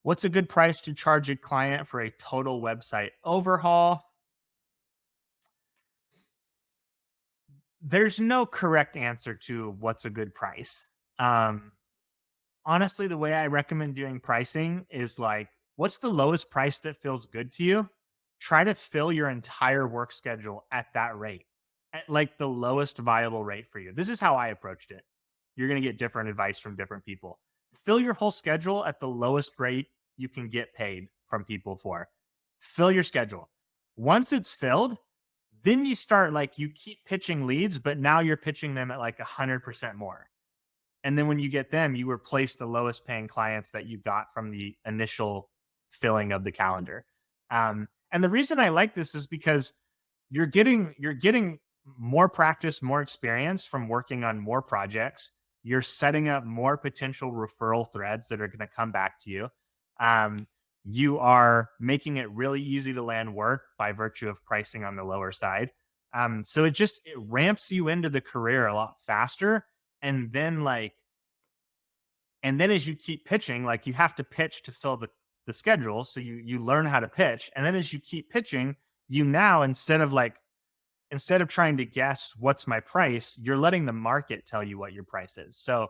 What's a good price to charge a client for a total website overhaul? There's no correct answer to what's a good price. Um, Honestly, the way I recommend doing pricing is like, what's the lowest price that feels good to you? Try to fill your entire work schedule at that rate, at like the lowest viable rate for you. This is how I approached it. You're going to get different advice from different people. Fill your whole schedule at the lowest rate you can get paid from people for. Fill your schedule. Once it's filled, then you start like you keep pitching leads, but now you're pitching them at like 100% more. And then when you get them, you replace the lowest paying clients that you got from the initial filling of the calendar. And the reason I like this is because you're getting more practice, more experience from working on more projects. You're setting up more potential referral threads that are going to come back to you. Um, you are making it really easy to land work by virtue of pricing on the lower side. So it ramps you into the career a lot faster. And then like and then as you keep pitching, like you have to pitch to fill the schedule. So you learn how to pitch. And then as you keep pitching, you now instead of trying to guess what's my price, you're letting the market tell you what your price is. So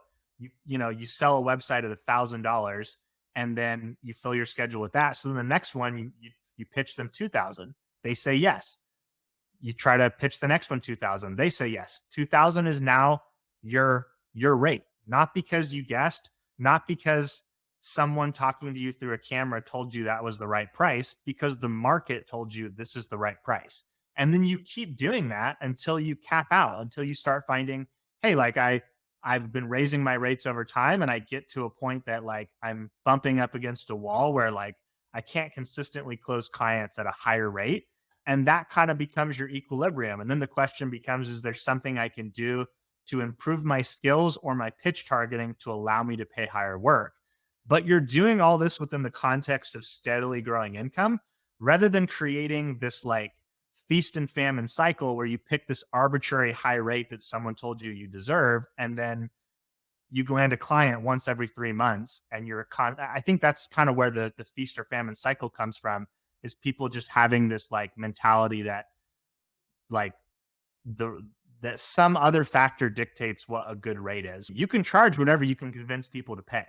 you sell a website at $1,000 and then you fill your schedule with that. So then the next one you pitch them 2,000. They say yes. You try to pitch the next one 2,000. They say yes. 2,000 is now your rate, not because you guessed, not because someone talking to you through a camera told you that was the right price, because the market told you this is the right price. And then you keep doing that until you cap out, until you start finding, hey, like I've been raising my rates over time and I get to a point that like I'm bumping up against a wall where like I can't consistently close clients at a higher rate. And that kind of becomes your equilibrium. And then the question becomes, is there something I can do to improve my skills or my pitch targeting to allow me to pay higher work? But you're doing all this within the context of steadily growing income rather than creating this like feast and famine cycle where you pick this arbitrary high rate that someone told you you deserve and then you land a client once every 3 months and I think that's kind of where the feast or famine cycle comes from, is people just having this like mentality that like the that some other factor dictates what a good rate is. You can charge whenever you can convince people to pay.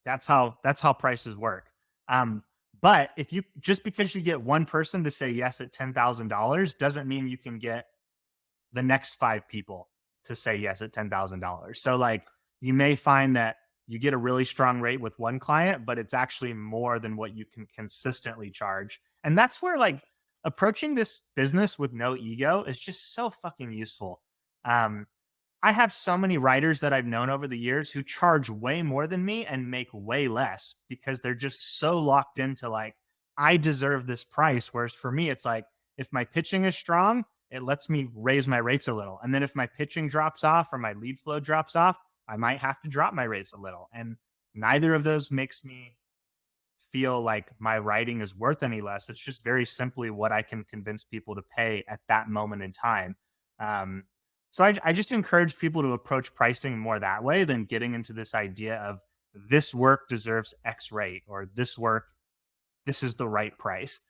That's how prices work. Um, but if you just because you get one person to say yes at $10,000 doesn't mean you can get the next five people to say yes at $10,000. So like you may find that you get a really strong rate with one client, but it's actually more than what you can consistently charge. And that's where like approaching this business with no ego is just so fucking useful. Um, I have so many writers that I've known over the years who charge way more than me and make way less because they're just so locked into like, I deserve this price. Whereas for me, it's like, if my pitching is strong, it lets me raise my rates a little. And then if my pitching drops off or my lead flow drops off, I might have to drop my rates a little. And neither of those makes me feel like my writing is worth any less. It's just very simply what I can convince people to pay at that moment in time. Um, so I just encourage people to approach pricing more that way than getting into this idea of this work deserves X rate or this work, this is the right price.